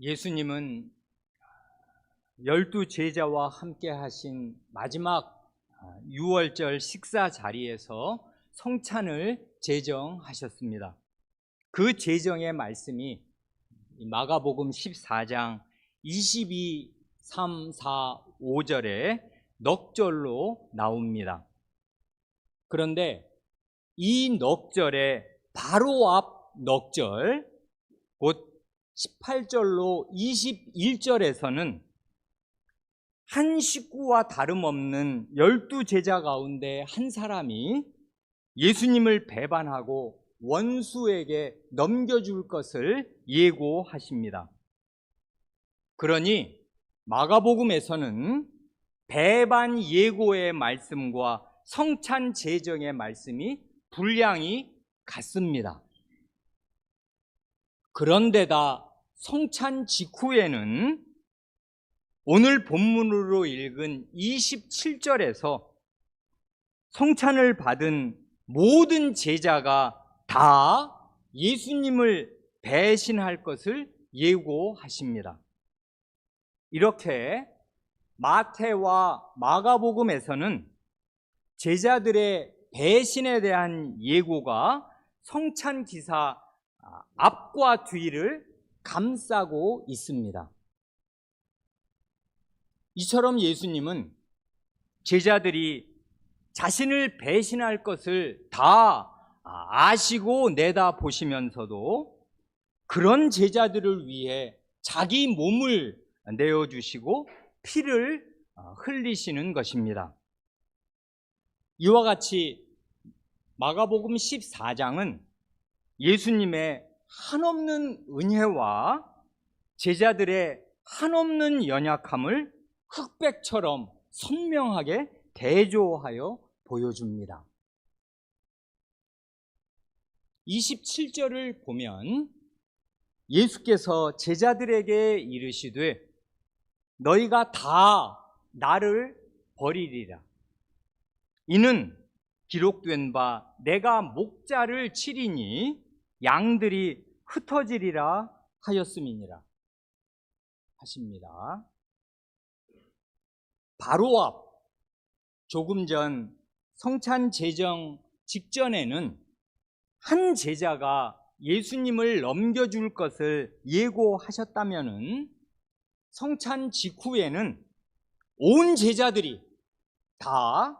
예수님은 12제자와 함께 하신 마지막 유월절 식사 자리에서 성찬을 제정하셨습니다. 그 제정의 말씀이 마가복음 14장 22, 3, 4, 5절에 넉절로 나옵니다. 그런데 이 넉절의 바로 앞 넉절, 곧 18절로 21절에서는 한 식구와 다름없는 12제자 가운데 한 사람이 예수님을 배반하고 원수에게 넘겨줄 것을 예고하십니다. 그러니 마가복음에서는 배반 예고의 말씀과 성찬 제정의 말씀이 분량이 같습니다. 그런데다 성찬 직후에는 오늘 본문으로 읽은 27절에서 성찬을 받은 모든 제자가 다 예수님을 배신할 것을 예고하십니다. 이렇게 마태와 마가복음에서는 제자들의 배신에 대한 예고가 성찬 기사 앞과 뒤를 감싸고 있습니다. 이처럼 예수님은 제자들이 자신을 배신할 것을 다 아시고 내다보시면서도 그런 제자들을 위해 자기 몸을 내어주시고 피를 흘리시는 것입니다. 이와 같이 마가복음 14장은 예수님의 한없는 은혜와 제자들의 한없는 연약함을 흑백처럼 선명하게 대조하여 보여줍니다. 27절을 보면 예수께서 제자들에게 이르시되 너희가 다 나를 버리리라. 이는 기록된 바 내가 목자를 치리니 양들이 흩어지리라 하였음이니라 하십니다. 바로 앞 조금 전 성찬 제정 직전에는 한 제자가 예수님을 넘겨줄 것을 예고하셨다면은 성찬 직후에는 온 제자들이 다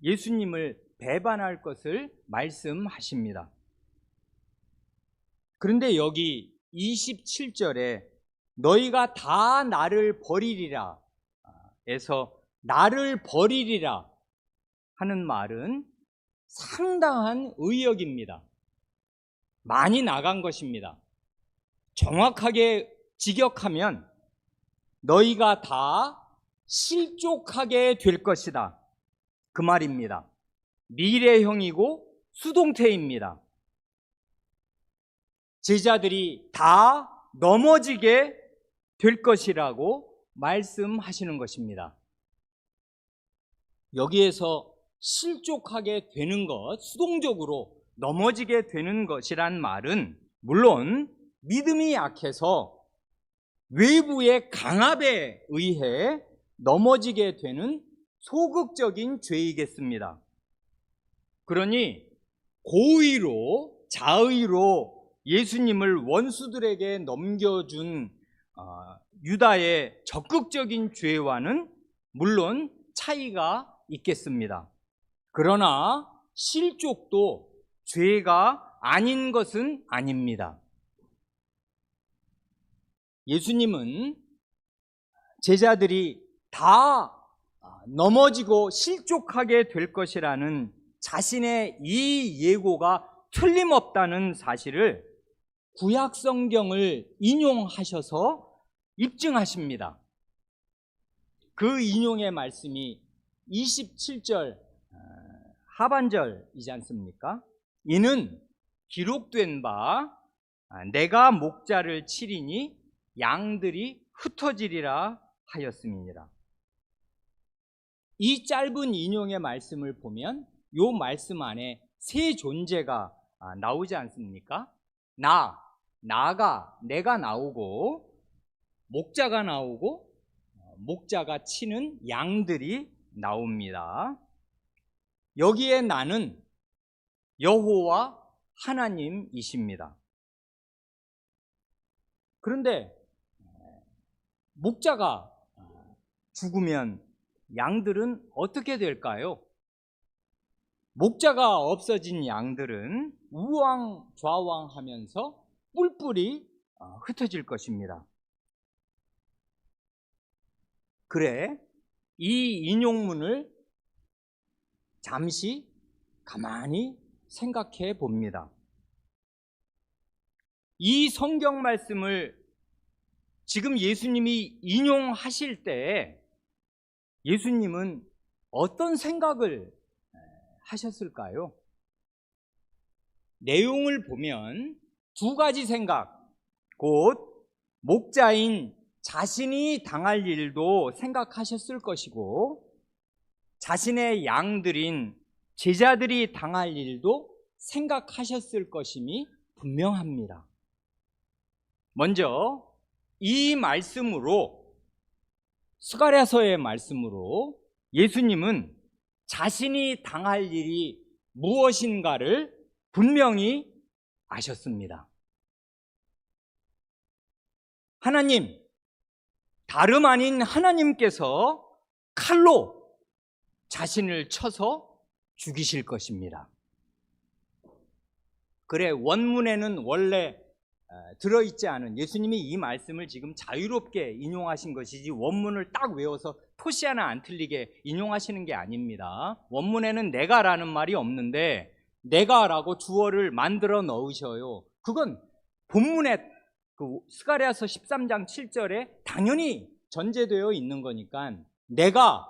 예수님을 배반할 것을 말씀하십니다. 그런데 여기 27절에 너희가 다 나를 버리리라 에서 나를 버리리라 하는 말은 상당한 의역입니다. 많이 나간 것입니다. 정확하게 직역하면 너희가 다 실족하게 될 것이다 그 말입니다. 미래형이고 수동태입니다. 제자들이 다 넘어지게 될 것이라고 말씀하시는 것입니다. 여기에서 실족하게 되는 것, 수동적으로 넘어지게 되는 것이란 말은 물론 믿음이 약해서 외부의 강압에 의해 넘어지게 되는 소극적인 죄이겠습니다. 그러니 고의로 자의로 예수님을 원수들에게 넘겨준 유다의 적극적인 죄와는 물론 차이가 있겠습니다. 그러나 실족도 죄가 아닌 것은 아닙니다. 예수님은 제자들이 다 넘어지고 실족하게 될 것이라는 자신의 이 예고가 틀림없다는 사실을 구약 성경을 인용하셔서 입증하십니다. 그 인용의 말씀이 27절 하반절이지 않습니까? 이는 기록된 바 내가 목자를 치리니 양들이 흩어지리라 하였음이니라. 이 짧은 인용의 말씀을 보면 이 말씀 안에 세 존재가 나오지 않습니까? 나가, 내가 나오고 목자가 나오고 목자가 치는 양들이 나옵니다. 여기에 나는 여호와 하나님이십니다. 그런데 목자가 죽으면 양들은 어떻게 될까요? 목자가 없어진 양들은 우왕좌왕하면서 뿔뿔이 흩어질 것입니다. 그래, 이 인용문을 잠시 가만히 생각해 봅니다. 이 성경 말씀을 지금 예수님이 인용하실 때 예수님은 어떤 생각을 하셨을까요? 내용을 보면 두 가지 생각, 곧 목자인 자신이 당할 일도 생각하셨을 것이고 자신의 양들인 제자들이 당할 일도 생각하셨을 것임이 분명합니다. 먼저 이 말씀으로, 스가랴서의 말씀으로 예수님은 자신이 당할 일이 무엇인가를 분명히 아셨습니다. 하나님, 다름 아닌 하나님께서 칼로 자신을 쳐서 죽이실 것입니다. 그래, 원문에는 원래 들어있지 않은, 예수님이 이 말씀을 지금 자유롭게 인용하신 것이지 원문을 딱 외워서 토시 하나 안 틀리게 인용하시는 게 아닙니다. 원문에는 내가라는 말이 없는데 내가라고 주어를 만들어 넣으셔요. 그건 본문에 스가랴서 13장 7절에 당연히 전제되어 있는 거니까 내가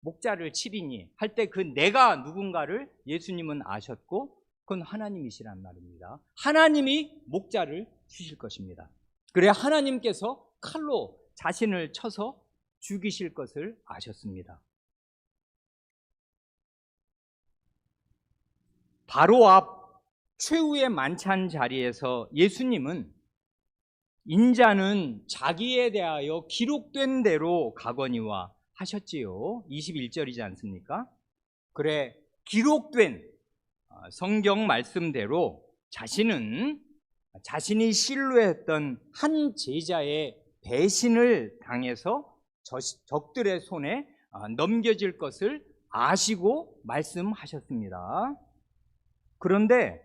목자를 치리니 할 때 그 내가 누군가를 예수님은 아셨고 그건 하나님이시란 말입니다. 하나님이 목자를 치실 것입니다. 그래, 하나님께서 칼로 자신을 쳐서 죽이실 것을 아셨습니다. 바로 앞 최후의 만찬 자리에서 예수님은 인자는 자기에 대하여 기록된 대로 가거니와 하셨지요. 21절이지 않습니까? 그래, 기록된 성경 말씀대로 자신이 신뢰했던 한 제자의 배신을 당해서 적들의 손에 넘겨질 것을 아시고 말씀하셨습니다. 그런데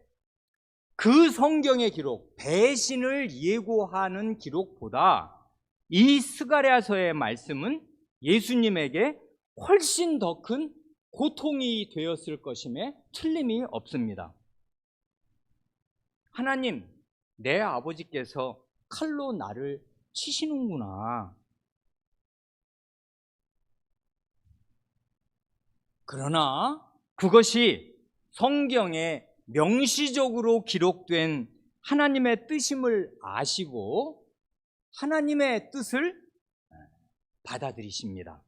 그 성경의 기록, 배신을 예고하는 기록보다 이 스가랴서의 말씀은 예수님에게 훨씬 더 큰 고통이 되었을 것임에 틀림이 없습니다. 하나님, 내 아버지께서 칼로 나를 치시는구나. 그러나 그것이 성경에 명시적으로 기록된 하나님의 뜻임을 아시고 하나님의 뜻을 받아들이십니다.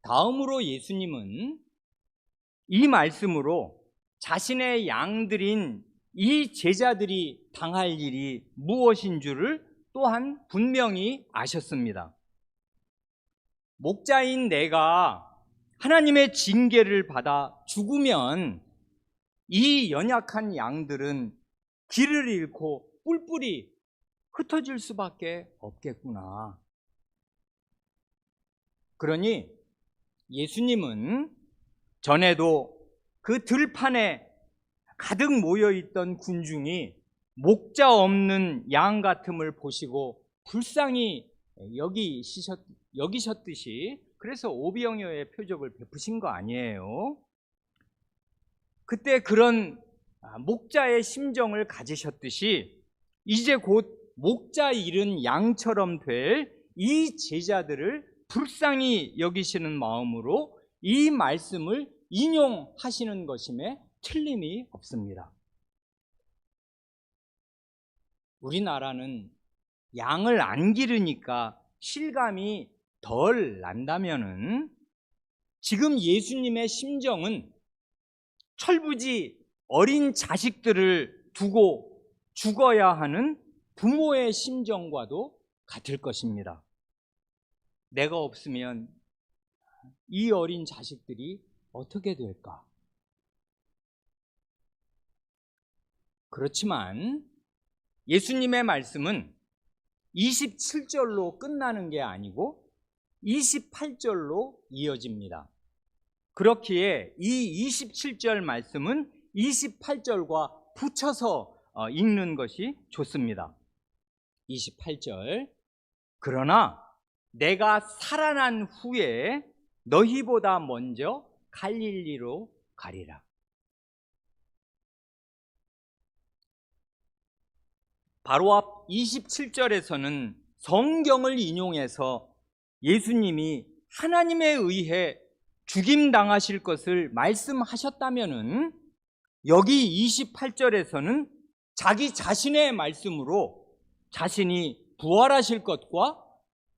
다음으로 예수님은 이 말씀으로 자신의 양들인 이 제자들이 당할 일이 무엇인 줄을 또한 분명히 아셨습니다. 목자인 내가 하나님의 징계를 받아 죽으면 이 연약한 양들은 길을 잃고 뿔뿔이 흩어질 수밖에 없겠구나. 그러니 예수님은 전에도 그 들판에 가득 모여있던 군중이 목자 없는 양 같음을 보시고 불쌍히 여기셨듯이 그래서 오병이어의 표적을 베푸신 거 아니에요. 그때 그런 목자의 심정을 가지셨듯이 이제 곧 목자 잃은 양처럼 될 이 제자들을 불쌍히 여기시는 마음으로 이 말씀을 인용하시는 것임에 틀림이 없습니다. 우리나라는 양을 안 기르니까 실감이 덜 난다면은 지금 예수님의 심정은 철부지 어린 자식들을 두고 죽어야 하는 부모의 심정과도 같을 것입니다. 내가 없으면 이 어린 자식들이 어떻게 될까? 그렇지만 예수님의 말씀은 27절로 끝나는 게 아니고 28절로 이어집니다. 그렇기에 이 27절 말씀은 28절과 붙여서 읽는 것이 좋습니다. 28절, 그러나 내가 살아난 후에 너희보다 먼저 갈릴리로 가리라. 바로 앞 27절에서는 성경을 인용해서 예수님이 하나님에 의해 죽임당하실 것을 말씀하셨다면은 여기 28절에서는 자기 자신의 말씀으로 자신이 부활하실 것과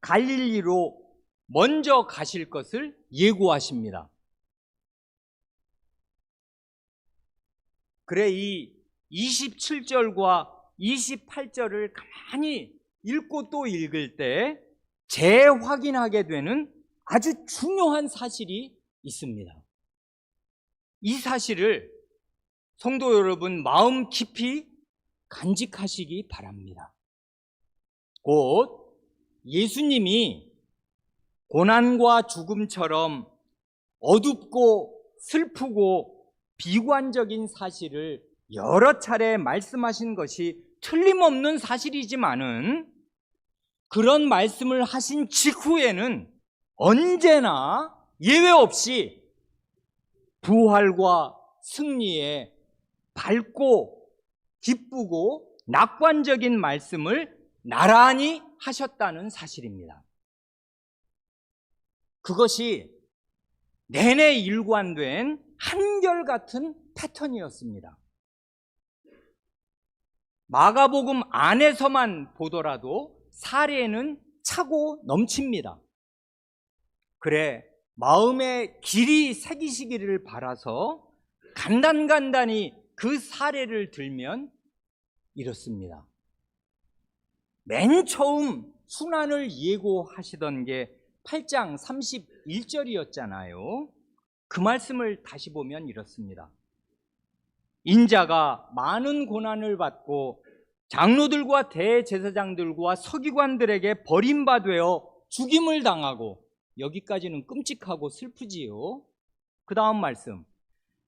갈릴리로 먼저 가실 것을 예고하십니다. 그래 이 27절과 28절을 가만히 읽고 또 읽을 때 재확인하게 되는 아주 중요한 사실이 있습니다. 이 사실을 성도 여러분 마음 깊이 간직하시기 바랍니다. 곧 예수님이 고난과 죽음처럼 어둡고 슬프고 비관적인 사실을 여러 차례 말씀하신 것이 틀림없는 사실이지만은 그런 말씀을 하신 직후에는 언제나 예외 없이 부활과 승리에 밝고 기쁘고 낙관적인 말씀을 나란히 하셨다는 사실입니다. 그것이 내내 일관된 한결같은 패턴이었습니다. 마가복음 안에서만 보더라도 사례는 차고 넘칩니다. 그래 마음에 길이 새기시기를 바라서 간단히 그 사례를 들면 이렇습니다. 맨 처음 순환을 예고하시던 게 8장 31절이었잖아요. 그 말씀을 다시 보면 이렇습니다. 인자가 많은 고난을 받고 장로들과 대제사장들과 서기관들에게 버림받아 죽임을 당하고, 여기까지는 끔찍하고 슬프지요. 그 다음 말씀,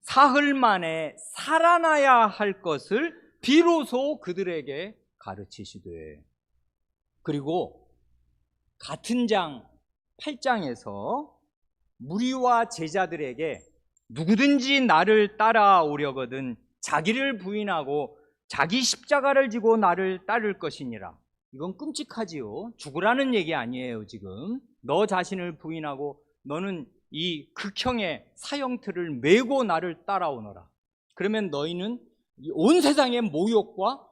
사흘 만에 살아나야 할 것을 비로소 그들에게 가르치시되, 그리고 같은 장 8장에서 무리와 제자들에게 누구든지 나를 따라오려거든 자기를 부인하고 자기 십자가를 지고 나를 따를 것이니라. 이건 끔찍하지요. 죽으라는 얘기 아니에요. 지금 너 자신을 부인하고 너는 이 극형의 사형틀을 메고 나를 따라오너라. 그러면 너희는 온 세상의 모욕과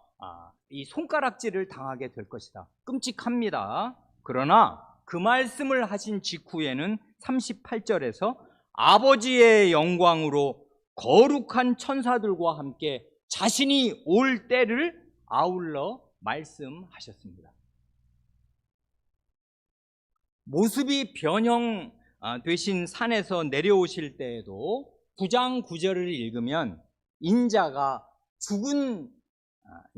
이 손가락질을 당하게 될 것이다. 끔찍합니다. 그러나 그 말씀을 하신 직후에는 38절에서 아버지의 영광으로 거룩한 천사들과 함께 자신이 올 때를 아울러 말씀하셨습니다. 모습이 변형되신 산에서 내려오실 때에도 9장 9절을 읽으면 인자가 죽은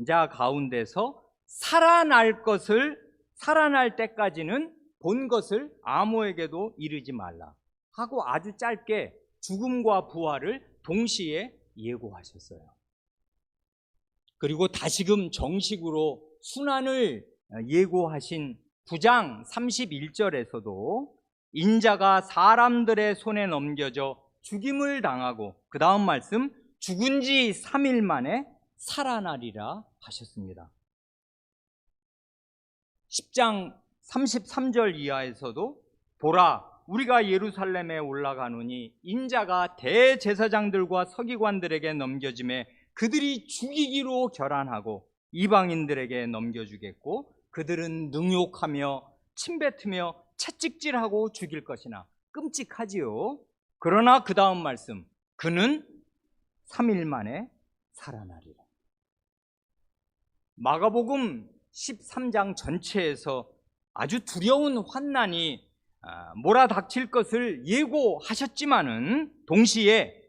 자 가운데서 살아날 때까지는 본 것을 아무에게도 이르지 말라 하고 아주 짧게 죽음과 부활을 동시에 예고하셨어요. 그리고 다시금 정식으로 순환을 예고하신 9장 31절에서도 인자가 사람들의 손에 넘겨져 죽임을 당하고, 그 다음 말씀, 죽은 지 3일 만에 살아나리라 하셨습니다. 10장 33절 이하에서도 보라 우리가 예루살렘에 올라가노니 인자가 대제사장들과 서기관들에게 넘겨짐에 그들이 죽이기로 결안하고 이방인들에게 넘겨주겠고 그들은 능욕하며 침뱉으며 채찍질하고 죽일 것이나. 끔찍하지요. 그러나 그 다음 말씀, 그는 3일 만에 살아나리라. 마가복음 13장 전체에서 아주 두려운 환난이 몰아닥칠 것을 예고하셨지만은 동시에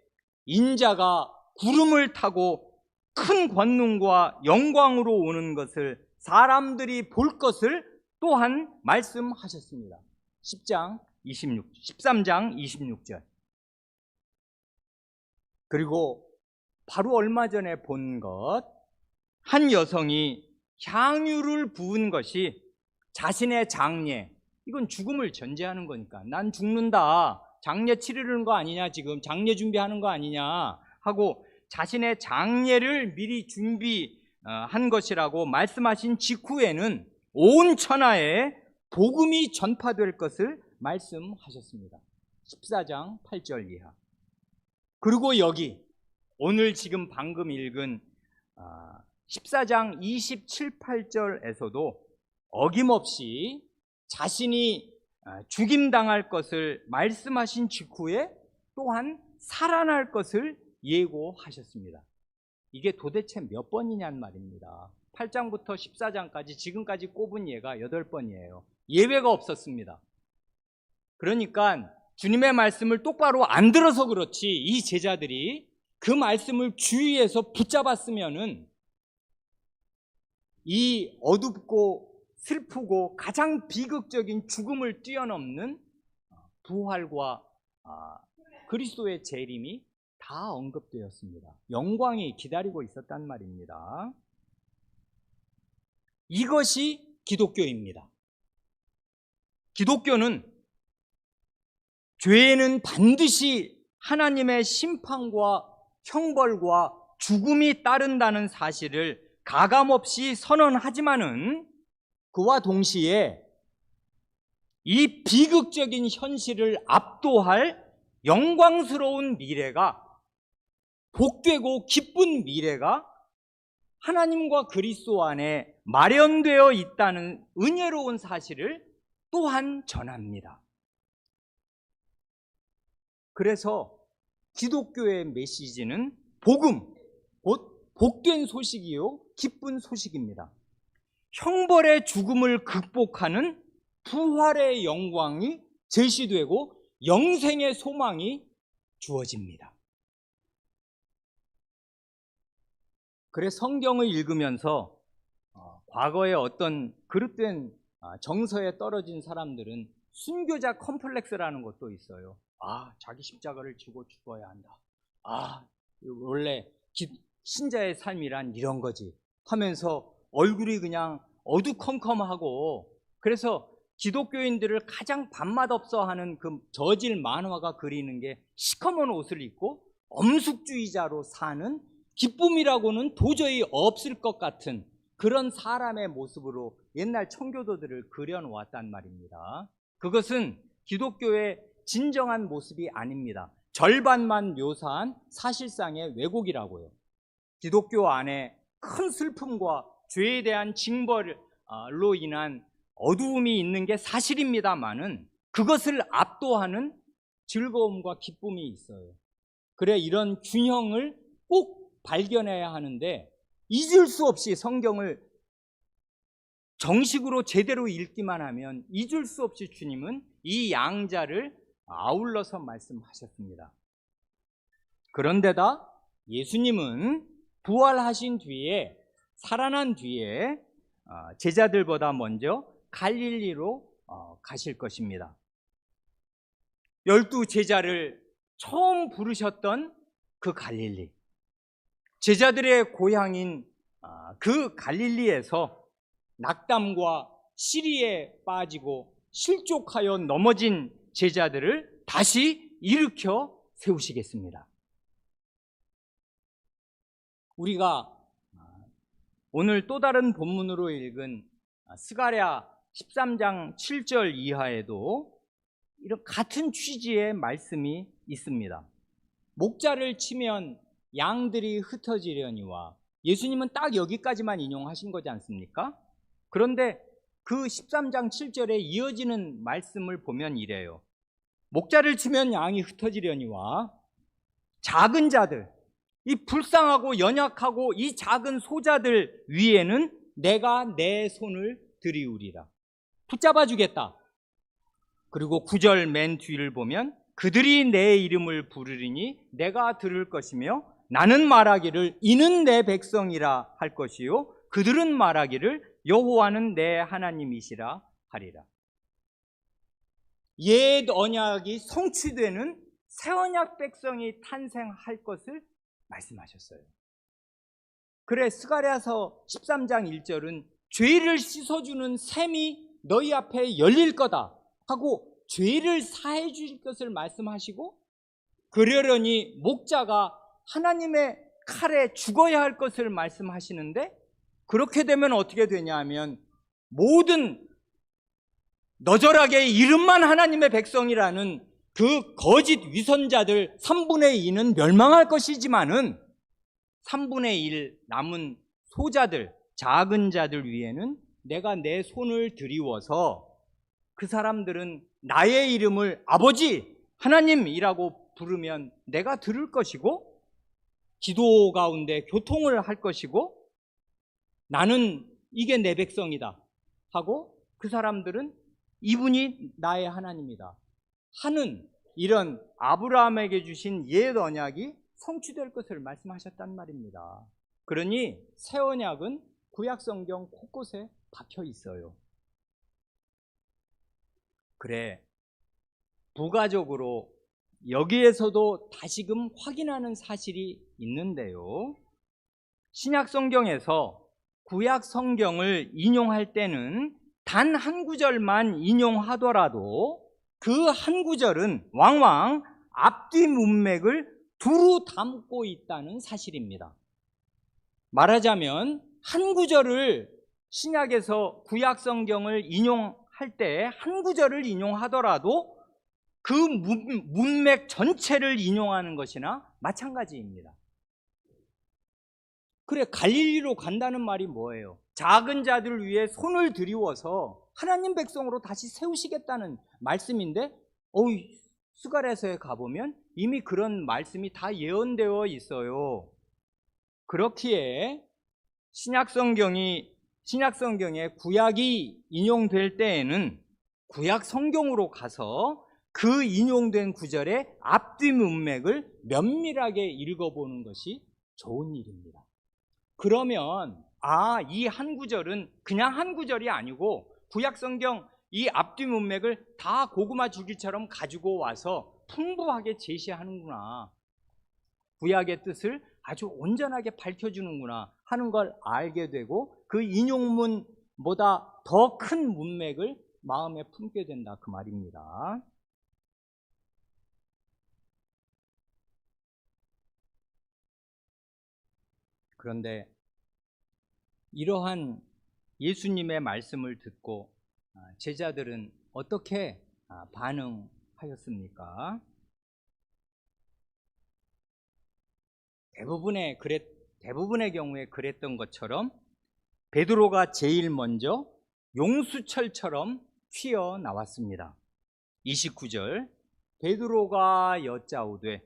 인자가 구름을 타고 큰 권능과 영광으로 오는 것을 사람들이 볼 것을 또한 말씀하셨습니다. 13장 26절. 그리고 바로 얼마 전에 본 것, 한 여성이 향유를 부은 것이 자신의 장례, 이건 죽음을 전제하는 거니까 난 죽는다, 장례 치르는 거 아니냐, 지금 장례 준비하는 거 아니냐 하고 자신의 장례를 미리 준비한 것이라고 말씀하신 직후에는 온 천하에 복음이 전파될 것을 말씀하셨습니다. 14장 8절 이하. 그리고 여기 오늘 지금 방금 읽은 14장 27, 8절에서도 어김없이 자신이 죽임당할 것을 말씀하신 직후에 또한 살아날 것을 예고하셨습니다. 이게 도대체 몇 번이냐는 말입니다. 8장부터 14장까지 지금까지 꼽은 예가 8번이에요. 예외가 없었습니다. 그러니까 주님의 말씀을 똑바로 안 들어서 그렇지 이 제자들이 그 말씀을 주위에서 붙잡았으면은 이 어둡고 슬프고 가장 비극적인 죽음을 뛰어넘는 부활과 그리스도의 재림이 다 언급되었습니다. 영광이 기다리고 있었단 말입니다. 이것이 기독교입니다. 기독교는 죄에는 반드시 하나님의 심판과 형벌과 죽음이 따른다는 사실을 가감없이 선언하지만은 그와 동시에 이 비극적인 현실을 압도할 영광스러운 미래가, 복되고 기쁜 미래가 하나님과 그리스도 안에 마련되어 있다는 은혜로운 사실을 또한 전합니다. 그래서 기독교의 메시지는 복음, 곧 복된 소식이요 기쁜 소식입니다. 형벌의 죽음을 극복하는 부활의 영광이 제시되고 영생의 소망이 주어집니다. 그래 성경을 읽으면서 과거에 어떤 그릇된 정서에 떨어진 사람들은 순교자 컴플렉스라는 것도 있어요. 자기 십자가를 지고 죽어야 한다. 원래 신자의 삶이란 이런 거지 하면서 얼굴이 그냥 어두컴컴하고, 그래서 기독교인들을 가장 밥맛 없어 하는 그 저질 만화가 그리는 게 시커먼 옷을 입고 엄숙주의자로 사는, 기쁨이라고는 도저히 없을 것 같은 그런 사람의 모습으로 옛날 청교도들을 그려놓았단 말입니다. 그것은 기독교의 진정한 모습이 아닙니다. 절반만 묘사한 사실상의 왜곡이라고요. 기독교 안에 큰 슬픔과 죄에 대한 징벌로 인한 어두움이 있는 게 사실입니다만은 그것을 압도하는 즐거움과 기쁨이 있어요. 그래 이런 균형을 꼭 발견해야 하는데, 잊을 수 없이 성경을 정식으로 제대로 읽기만 하면 잊을 수 없이 주님은 이 양자를 아울러서 말씀하셨습니다. 그런데다 예수님은 부활하신 뒤에, 살아난 뒤에 제자들보다 먼저 갈릴리로 가실 것입니다. 12 제자를 처음 부르셨던 그 갈릴리, 제자들의 고향인 그 갈릴리에서 낙담과 시리에 빠지고 실족하여 넘어진 제자들을 다시 일으켜 세우시겠습니다. 우리가 오늘 또 다른 본문으로 읽은 스가랴 13장 7절 이하에도 이런 같은 취지의 말씀이 있습니다. 목자를 치면 양들이 흩어지려니와, 예수님은 딱 여기까지만 인용하신 거지 않습니까? 그런데 그 13장 7절에 이어지는 말씀을 보면 이래요. 목자를 치면 양이 흩어지려니와 작은 자들, 이 불쌍하고 연약하고 이 작은 소자들 위에는 내가 내 손을 들이우리라. 붙잡아 주겠다. 그리고 9절 맨 뒤를 보면 그들이 내 이름을 부르리니 내가 들을 것이며 나는 말하기를 이는 내 백성이라 할 것이요 그들은 말하기를 여호와는 내 하나님이시라 하리라. 옛 언약이 성취되는 새 언약 백성이 탄생할 것을 말씀하셨어요. 그래 스가랴서 13장 1절은 죄를 씻어주는 샘이 너희 앞에 열릴 거다 하고 죄를 사해 주실 것을 말씀하시고 그러려니 목자가 하나님의 칼에 죽어야 할 것을 말씀하시는데 그렇게 되면 어떻게 되냐 하면 모든 너절하게 이름만 하나님의 백성이라는 그 거짓 위선자들 3분의 2는 멸망할 것이지만은 3분의 1 남은 소자들, 작은 자들 위에는 내가 내 손을 들이워서 그 사람들은 나의 이름을 아버지, 하나님이라고 부르면 내가 들을 것이고 기도 가운데 교통을 할 것이고 나는 이게 내 백성이다 하고 그 사람들은 이분이 나의 하나님이다 하는 이런 아브라함에게 주신 옛 언약이 성취될 것을 말씀하셨단 말입니다. 그러니 새 언약은 구약 성경 곳곳에 박혀 있어요. 그래, 부가적으로 여기에서도 다시금 확인하는 사실이 있는데요. 신약 성경에서 구약 성경을 인용할 때는 단 한 구절만 인용하더라도 그 한 구절은 왕왕 앞뒤 문맥을 두루 담고 있다는 사실입니다. 말하자면 한 구절을 신약에서 구약 성경을 인용할 때 한 구절을 인용하더라도 그 문맥 전체를 인용하는 것이나 마찬가지입니다. 그래, 갈릴리로 간다는 말이 뭐예요? 작은 자들을 위해 손을 들이워서 하나님 백성으로 다시 세우시겠다는 말씀인데 스가랴서에 가보면 이미 그런 말씀이 다 예언되어 있어요. 그렇기에 신약 성경에 구약이 인용될 때에는 구약 성경으로 가서 그 인용된 구절의 앞뒤 문맥을 면밀하게 읽어보는 것이 좋은 일입니다. 그러면 이 한 구절은 그냥 한 구절이 아니고 구약 성경 이 앞뒤 문맥을 다 고구마 줄기처럼 가지고 와서 풍부하게 제시하는구나, 구약의 뜻을 아주 온전하게 밝혀주는구나 하는 걸 알게 되고 그 인용문보다 더 큰 문맥을 마음에 품게 된다 그 말입니다. 그런데 이러한 예수님의 말씀을 듣고 제자들은 어떻게 반응하였습니까? 대부분의 경우에 그랬던 것처럼 베드로가 제일 먼저 용수철처럼 튀어나왔습니다. 29절 베드로가 여짜오되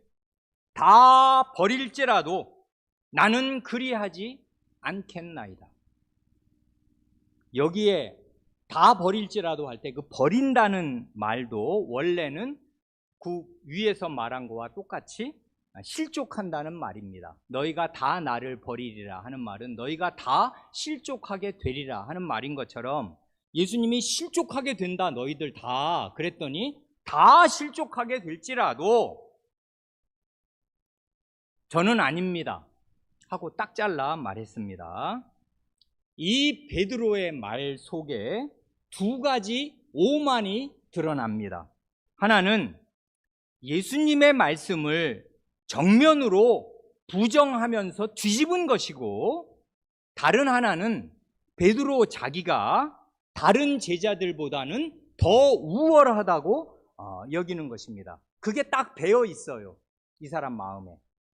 다 버릴지라도 나는 그리하지 않겠나이다. 여기에 다 버릴지라도 할 때 그 버린다는 말도 원래는 그 위에서 말한 거와 똑같이 실족한다는 말입니다. 너희가 다 나를 버리리라 하는 말은 너희가 다 실족하게 되리라 하는 말인 것처럼 예수님이 실족하게 된다 너희들 다 그랬더니 다 실족하게 될지라도 저는 아닙니다 하고 딱 잘라 말했습니다. 이 베드로의 말 속에 두 가지 오만이 드러납니다. 하나는 예수님의 말씀을 정면으로 부정하면서 뒤집은 것이고, 다른 하나는 베드로 자기가 다른 제자들보다는 더 우월하다고 여기는 것입니다. 그게 딱 배어 있어요, 이 사람 마음에.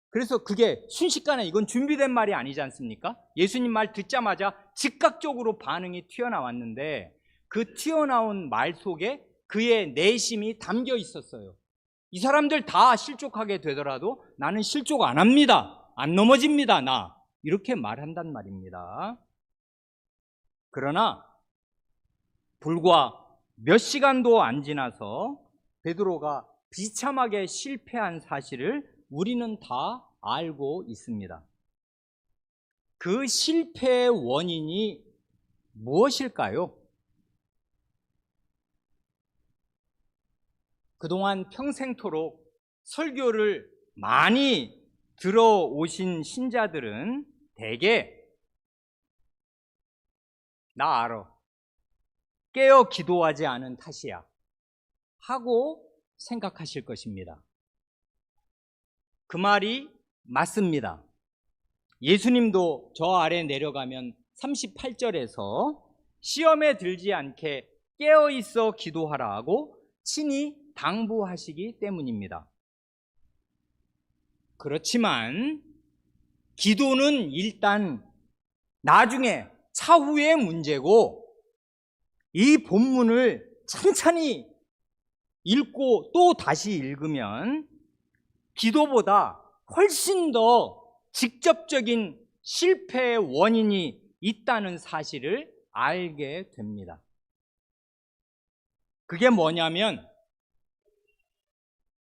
그래서 그게 순식간에 이건 준비된 말이 아니지 않습니까? 예수님 말 듣자마자 즉각적으로 반응이 튀어나왔는데 그 튀어나온 말 속에 그의 내심이 담겨 있었어요. 이 사람들 다 실족하게 되더라도 나는 실족 안 합니다. 안 넘어집니다. 나. 이렇게 말한단 말입니다. 그러나 불과 몇 시간도 안 지나서 베드로가 비참하게 실패한 사실을 우리는 다 알고 있습니다. 그 실패의 원인이 무엇일까요? 그동안 평생토록 설교를 많이 들어오신 신자들은 대개 나 알아, 깨어 기도하지 않은 탓이야 하고 생각하실 것입니다. 그 말이 맞습니다. 예수님도 저 아래 내려가면 38절에서 시험에 들지 않게 깨어 있어 기도하라 하고 친히 당부하시기 때문입니다. 그렇지만 기도는 일단 나중에 차후의 문제고, 이 본문을 찬찬히 읽고 또 다시 읽으면 기도보다 훨씬 더 직접적인 실패의 원인이 있다는 사실을 알게 됩니다. 그게 뭐냐면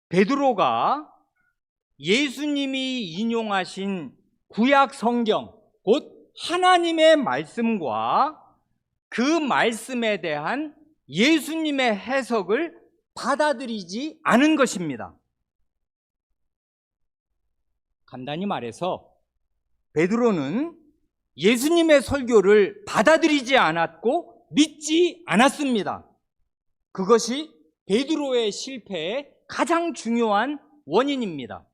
베드로가 예수님이 인용하신 구약 성경, 곧 하나님의 말씀과 그 말씀에 대한 예수님의 해석을 받아들이지 않은 것입니다. 간단히 말해서 베드로는 예수님의 설교를 받아들이지 않았고 믿지 않았습니다. 그것이 베드로의 실패의 가장 중요한 원인입니다.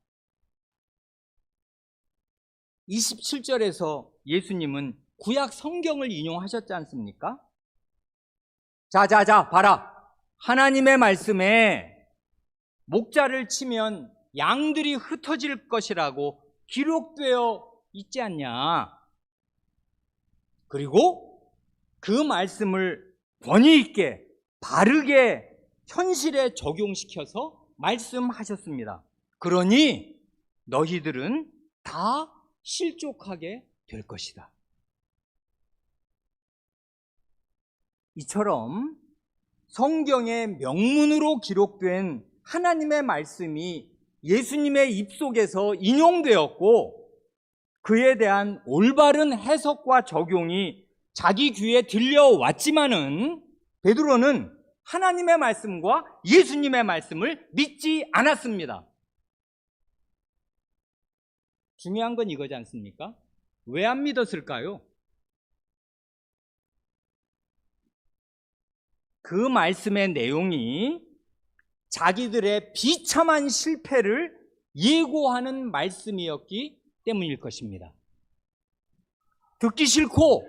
27절에서 예수님은 구약 성경을 인용하셨지 않습니까? 자, 봐라. 하나님의 말씀에 목자를 치면 양들이 흩어질 것이라고 기록되어 있지 않냐. 그리고 그 말씀을 권위 있게 바르게 현실에 적용시켜서 말씀하셨습니다. 그러니 너희들은 다 실족하게 될 것이다. 이처럼 성경의 명문으로 기록된 하나님의 말씀이 예수님의 입속에서 인용되었고, 그에 대한 올바른 해석과 적용이 자기 귀에 들려왔지만은 베드로는 하나님의 말씀과 예수님의 말씀을 믿지 않았습니다. 중요한 건 이거지 않습니까? 왜 안 믿었을까요? 그 말씀의 내용이 자기들의 비참한 실패를 예고하는 말씀이었기 때문일 것입니다. 듣기 싫고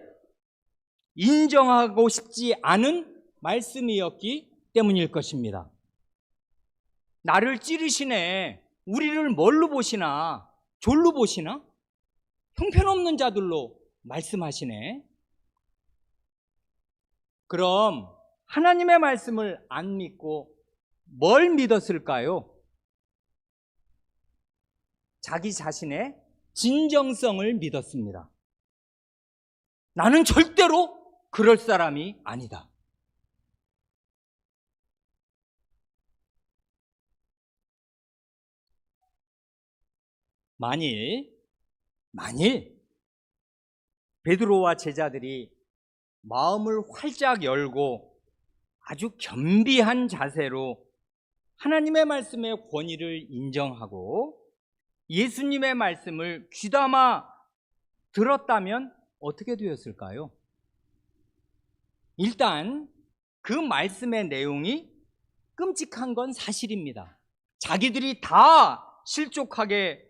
인정하고 싶지 않은 말씀이었기 때문일 것입니다. 나를 찌르시네, 우리를 뭘로 보시나, 졸로 보시나, 형편없는 자들로 말씀하시네. 그럼 하나님의 말씀을 안 믿고 뭘 믿었을까요? 자기 자신의 진정성을 믿었습니다. 나는 절대로 그럴 사람이 아니다. 만일 베드로와 제자들이 마음을 활짝 열고 아주 겸비한 자세로 하나님의 말씀의 권위를 인정하고 예수님의 말씀을 귀담아 들었다면 어떻게 되었을까요? 일단 그 말씀의 내용이 끔찍한 건 사실입니다. 자기들이 다 실족하게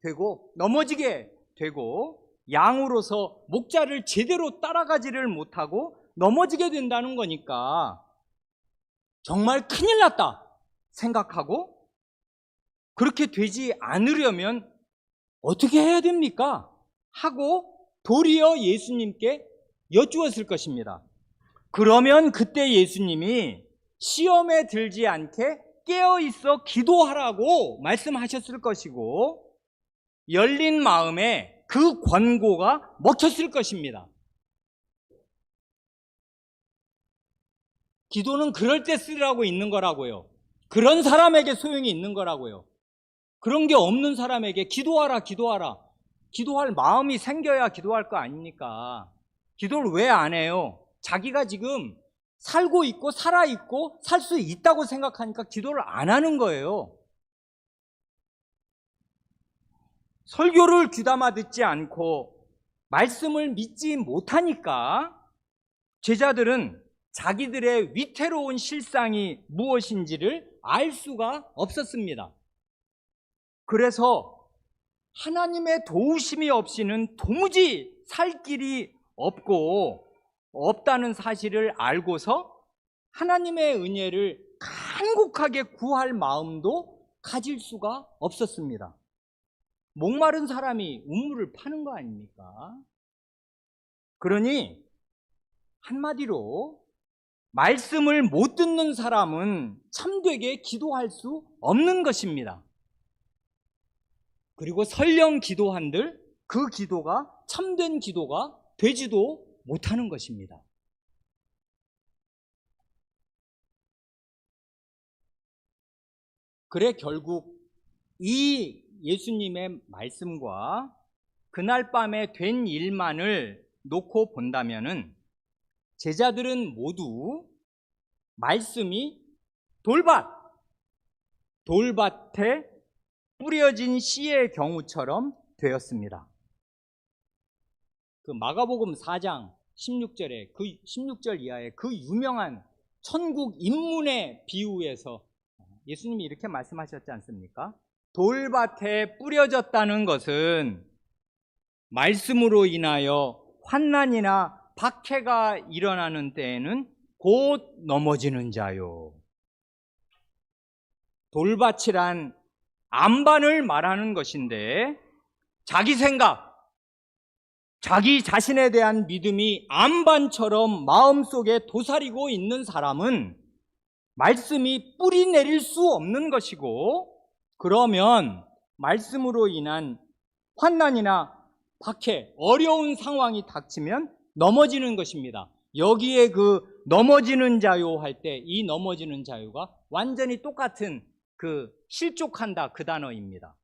되고 넘어지게 되고 양으로서 목자를 제대로 따라가지를 못하고 넘어지게 된다는 거니까 정말 큰일 났다 생각하고, 그렇게 되지 않으려면 어떻게 해야 됩니까? 하고 도리어 예수님께 여쭈었을 것입니다. 그러면 그때 예수님이 시험에 들지 않게 깨어있어 기도하라고 말씀하셨을 것이고, 열린 마음에 그 권고가 먹혔을 것입니다. 기도는 그럴 때 쓰라고 있는 거라고요. 그런 사람에게 소용이 있는 거라고요. 그런 게 없는 사람에게 기도하라, 기도하라. 기도할 마음이 생겨야 기도할 거 아닙니까? 기도를 왜 안 해요? 자기가 지금 살고 있고 살아있고 살 수 있다고 생각하니까 기도를 안 하는 거예요. 설교를 귀담아 듣지 않고 말씀을 믿지 못하니까 제자들은 자기들의 위태로운 실상이 무엇인지를 알 수가 없었습니다. 그래서 하나님의 도우심이 없이는 도무지 살 길이 없다는 사실을 알고서 하나님의 은혜를 간곡하게 구할 마음도 가질 수가 없었습니다. 목마른 사람이 우물을 파는 거 아닙니까? 그러니 한마디로 말씀을 못 듣는 사람은 참되게 기도할 수 없는 것입니다. 그리고 설령 기도한들 그 기도가 참된 기도가 되지도 못하는 것입니다. 그래 결국 이 예수님의 말씀과 그날 밤에 된 일만을 놓고 본다면은 제자들은 모두 말씀이 돌밭에 뿌려진 씨의 경우처럼 되었습니다. 그 마가복음 4장 16절에 그 16절 이하의 그 유명한 천국 입문의 비유에서 예수님이 이렇게 말씀하셨지 않습니까? 돌밭에 뿌려졌다는 것은 말씀으로 인하여 환난이나 박해가 일어나는 때에는 곧 넘어지는 자요. 돌밭이란 안반을 말하는 것인데 자기 생각, 자기 자신에 대한 믿음이 안반처럼 마음속에 도사리고 있는 사람은 말씀이 뿌리 내릴 수 없는 것이고, 그러면 말씀으로 인한 환난이나 박해, 어려운 상황이 닥치면 넘어지는 것입니다. 여기에 그 넘어지는 자요 할 때 이 넘어지는 자요가 완전히 똑같은 그 실족한다 그 단어입니다.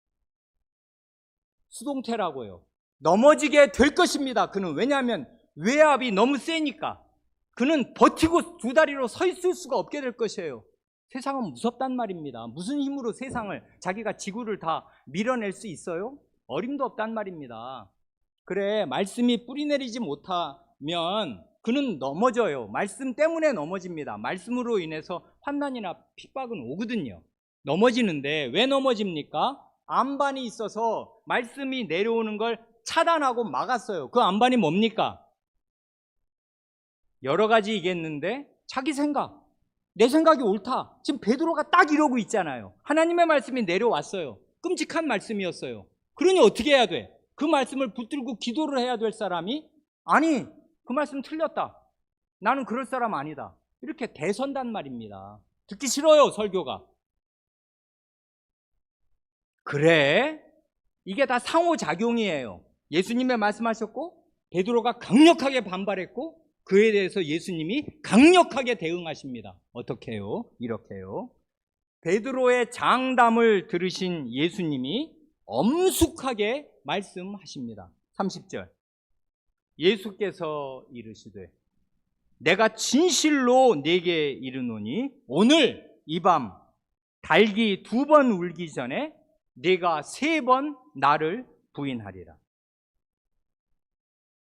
수동태라고요. 넘어지게 될 것입니다. 그는 왜냐하면 외압이 너무 세니까 그는 버티고 두 다리로 서 있을 수가 없게 될 것이에요. 세상은 무섭단 말입니다. 무슨 힘으로 세상을 자기가 지구를 다 밀어낼 수 있어요? 어림도 없단 말입니다. 그래 말씀이 뿌리내리지 못하면 그는 넘어져요. 말씀 때문에 넘어집니다. 말씀으로 인해서 환난이나 핍박은 오거든요. 넘어지는데 왜 넘어집니까? 안반이 있어서 말씀이 내려오는 걸 차단하고 막았어요. 그 안반이 뭡니까? 여러 가지이겠는데 자기 생각, 내 생각이 옳다. 지금 베드로가 딱 이러고 있잖아요. 하나님의 말씀이 내려왔어요. 끔찍한 말씀이었어요. 그러니 어떻게 해야 돼? 그 말씀을 붙들고 기도를 해야 될 사람이 아니 그 말씀 틀렸다. 나는 그럴 사람 아니다. 이렇게 대선단 말입니다. 듣기 싫어요 설교가. 그래 이게 다 상호작용이에요. 예수님의 말씀하셨고 베드로가 강력하게 반발했고 그에 대해서 예수님이 강력하게 대응하십니다. 어떻게 해요? 이렇게 해요. 베드로의 장담을 들으신 예수님이 엄숙하게 말씀하십니다. 30절 예수께서 이르시되 내가 진실로 네게 이르노니 오늘 이 밤 닭이 2번 울기 전에 네가 3번 나를 부인하리라.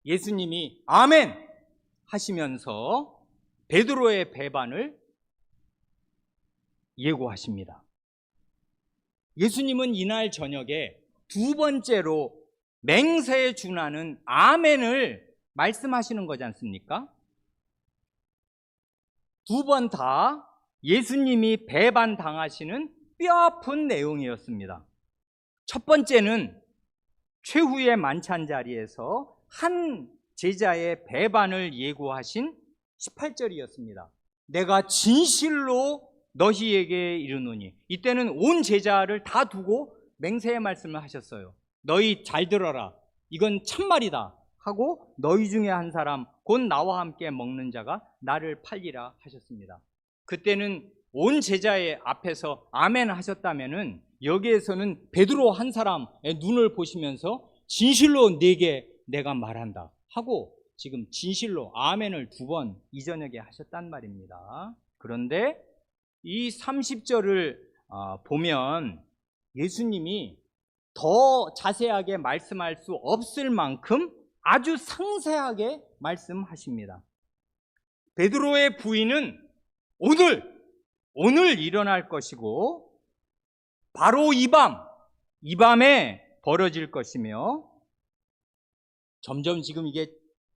예수님이 아멘 하시면서 베드로의 배반을 예고하십니다. 예수님은 이날 저녁에 2번째로 맹세에 준하는 아멘을 말씀하시는 거지 않습니까? 2번 다 예수님이 배반당하시는 뼈아픈 내용이었습니다. 첫 번째는 최후의 만찬 자리에서 한 제자의 배반을 예고하신 18절이었습니다. 내가 진실로 너희에게 이르노니, 이때는 온 제자를 다 두고 맹세의 말씀을 하셨어요. 너희 잘 들어라. 이건 참말이다. 하고 너희 중에 한 사람 곧 나와 함께 먹는 자가 나를 팔리라 하셨습니다. 그때는 온 제자의 앞에서 아멘 하셨다면은 여기에서는 베드로 한 사람의 눈을 보시면서 진실로 네게 내가 말한다 하고 지금 진실로 아멘을 2번 이 저녁에 하셨단 말입니다. 그런데 이 30절을 보면 예수님이 더 자세하게 말씀할 수 없을 만큼 아주 상세하게 말씀하십니다. 베드로의 부인은 오늘 일어날 것이고 바로 이 밤에 벌어질 것이며 점점 지금 이게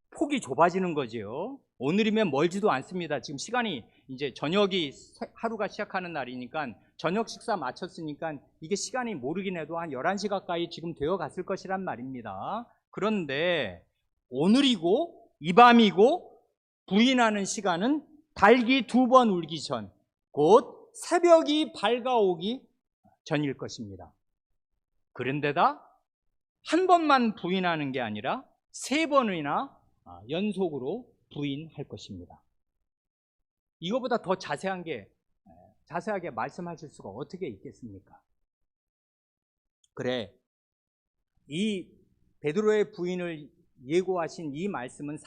폭이 좁아지는 거죠. 오늘이면 멀지도 않습니다. 지금 시간이 이제 저녁이 하루가 시작하는 날이니까 저녁 식사 마쳤으니까 이게 시간이 모르긴 해도 한 11시 가까이 지금 되어 갔을 것이란 말입니다. 그런데 오늘이고 이 밤이고 부인하는 시간은 닭이 2번 울기 전, 곧 새벽이 밝아오기 전일 것입니다. 그런데다 한 번만 부인하는 게 아니라 3번이나 연속으로 부인할 것입니다. 이거보다 더 자세하게 말씀하실 수가 어떻게 있겠습니까? 그래, 이 베드로의 부인을 예고하신 이 말씀은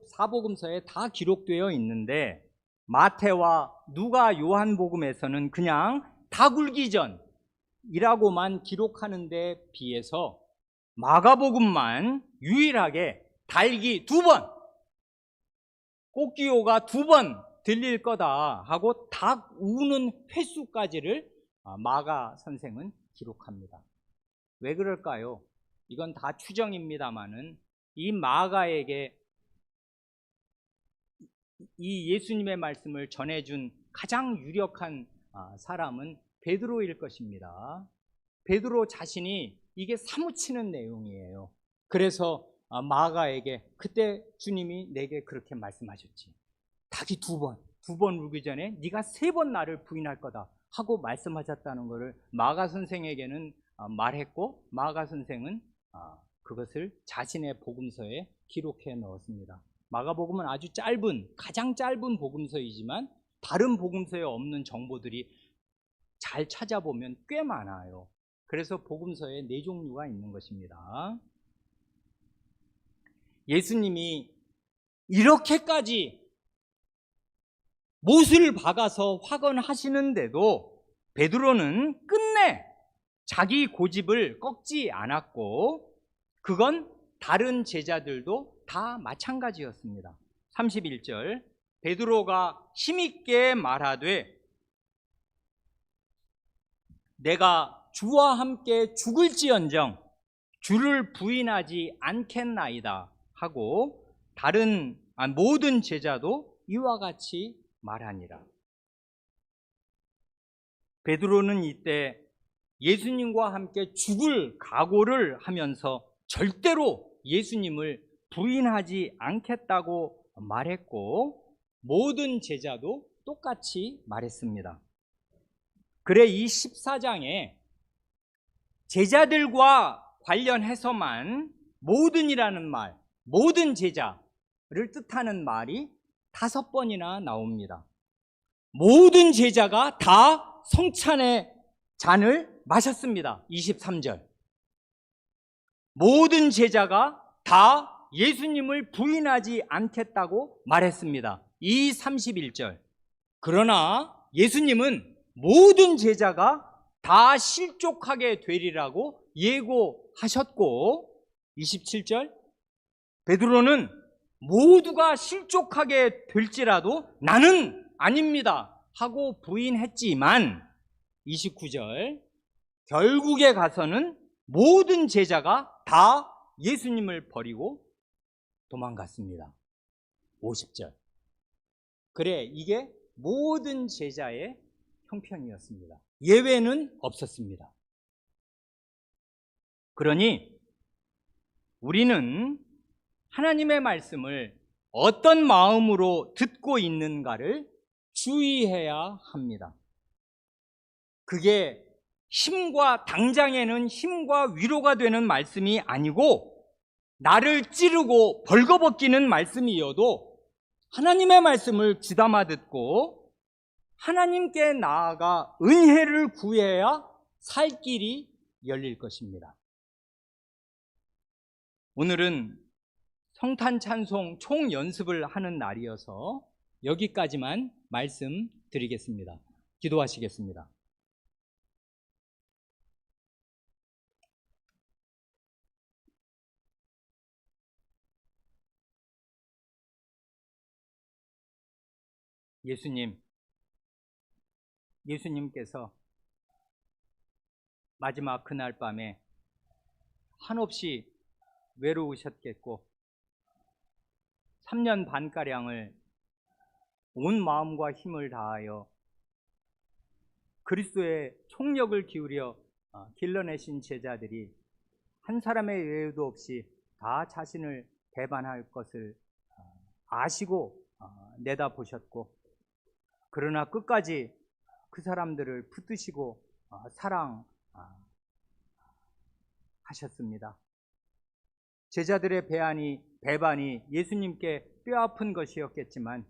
사복음서에 다 기록되어 있는데 마태와 누가 요한복음에서는 그냥 닭 울기 전이라고만 기록하는 데 비해서 마가복음만 유일하게 닭이 2번, 꽃기호가 2번 들릴 거다 하고 닭 우는 횟수까지를 마가 선생은 기록합니다. 왜 그럴까요? 이건 다 추정입니다만은 이 마가에게 이 예수님의 말씀을 전해준 가장 유력한 사람은 베드로일 것입니다. 베드로 자신이 이게 사무치는 내용이에요. 그래서 마가에게 그때 주님이 내게 그렇게 말씀하셨지. 닭이 2번 울기 전에 네가 3번 나를 부인할 거다 하고 말씀하셨다는 것을 마가 선생에게는 말했고 마가 선생은 그것을 자신의 복음서에 기록해 넣었습니다. 마가복음은 아주 가장 짧은 복음서이지만 다른 복음서에 없는 정보들이 잘 찾아보면 꽤 많아요. 그래서 복음서에 4종류가 있는 것입니다. 예수님이 이렇게까지 못을 박아서 확언하시는데도 베드로는 끝내 자기 고집을 꺾지 않았고 그건 다른 제자들도 다 마찬가지였습니다. 31절 베드로가 힘있게 말하되 내가 주와 함께 죽을지언정 주를 부인하지 않겠나이다 하고 모든 제자도 이와 같이 말하니라. 베드로는 이때 예수님과 함께 죽을 각오를 하면서 절대로 예수님을 부인하지 않겠다고 말했고 모든 제자도 똑같이 말했습니다. 그래 이 14장에 제자들과 관련해서만 모든이라는 말, 모든 제자를 뜻하는 말이 5번이나 나옵니다. 모든 제자가 다 성찬의 잔을 마셨습니다. 23절. 모든 제자가 다 예수님을 부인하지 않겠다고 말했습니다. 이 31절. 그러나 예수님은 모든 제자가 다 실족하게 되리라고 예고하셨고 27절. 베드로는 모두가 실족하게 될지라도 나는 아닙니다 하고 부인했지만 29절. 결국에 가서는 모든 제자가 다 예수님을 버리고 도망갔습니다. 50절. 그래 이게 모든 제자의 형편이었습니다. 예외는 없었습니다. 그러니 우리는 하나님의 말씀을 어떤 마음으로 듣고 있는가를 주의해야 합니다. 그게 당장에는 힘과 위로가 되는 말씀이 아니고 나를 찌르고 벌거벗기는 말씀이어도 하나님의 말씀을 귀담아 듣고 하나님께 나아가 은혜를 구해야 살 길이 열릴 것입니다. 오늘은 성탄 찬송 총 연습을 하는 날이어서 여기까지만 말씀드리겠습니다. 기도하시겠습니다. 예수님께서 마지막 그날 밤에 한없이 외로우셨겠고 3년 반가량을 온 마음과 힘을 다하여 그리스도의 총력을 기울여 길러내신 제자들이 한 사람의 예외도 없이 다 자신을 배반할 것을 아시고 내다보셨고, 그러나 끝까지 그 사람들을 붙드시고 사랑하셨습니다. 제자들의 배반이 예수님께 뼈아픈 것이었겠지만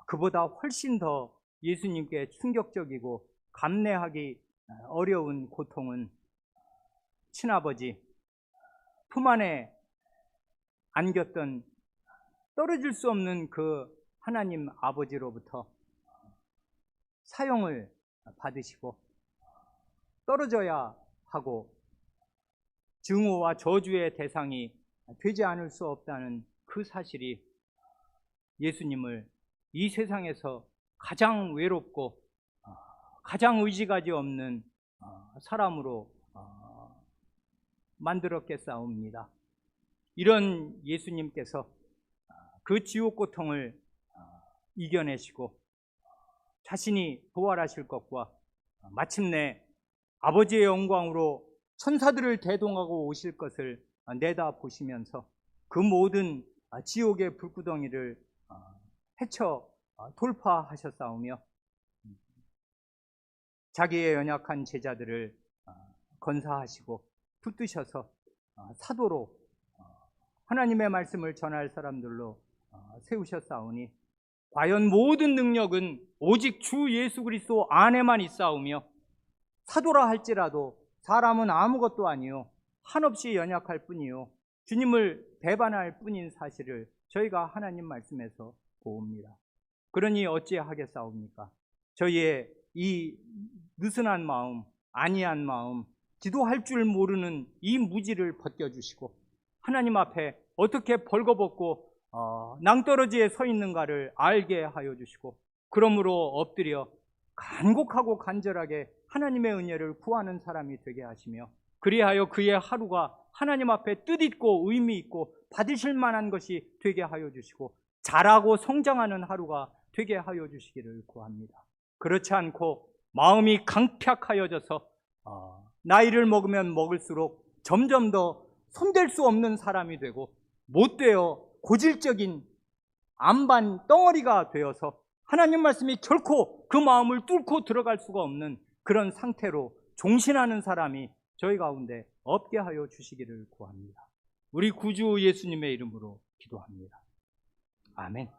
그보다 훨씬 더 예수님께 충격적이고 감내하기 어려운 고통은 친아버지 품 안에 안겼던 떨어질 수 없는 그 하나님 아버지로부터 사형을 받으시고 떨어져야 하고 증오와 저주의 대상이 되지 않을 수 없다는 그 사실이 예수님을 이 세상에서 가장 외롭고 가장 의지가지 없는 사람으로 만들었겠사옵니다. 이런 예수님께서 그 지옥 고통을 이겨내시고 자신이 부활하실 것과 마침내 아버지의 영광으로 천사들을 대동하고 오실 것을 내다보시면서 그 모든 지옥의 불구덩이를 헤쳐 돌파하셨사오며 자기의 연약한 제자들을 건사하시고 붙드셔서 사도로 하나님의 말씀을 전할 사람들로 세우셨사오니 과연 모든 능력은 오직 주 예수 그리스도 안에만 있사오며 사도라 할지라도 사람은 아무것도 아니요 한없이 연약할 뿐이요 주님을 배반할 뿐인 사실을 저희가 하나님 말씀에서 보옵니다. 그러니 어찌하겠사옵니까? 저희의 이 느슨한 마음, 안이한 마음, 기도할 줄 모르는 이 무지를 벗겨주시고 하나님 앞에 어떻게 벌거벗고 낭떠러지에 서 있는가를 알게 하여 주시고, 그러므로 엎드려 간곡하고 간절하게 하나님의 은혜를 구하는 사람이 되게 하시며, 그리하여 그의 하루가 하나님 앞에 뜻있고 의미 있고 받으실 만한 것이 되게 하여 주시고 자라고 성장하는 하루가 되게 하여 주시기를 구합니다. 그렇지 않고 마음이 강팍하여져서 나이를 먹으면 먹을수록 점점 더 손댈 수 없는 사람이 되고 못되어 고질적인 안반 덩어리가 되어서 하나님 말씀이 결코 그 마음을 뚫고 들어갈 수가 없는 그런 상태로 종신하는 사람이 저희 가운데 없게 하여 주시기를 구합니다. 우리 구주 예수님의 이름으로 기도합니다. 아멘.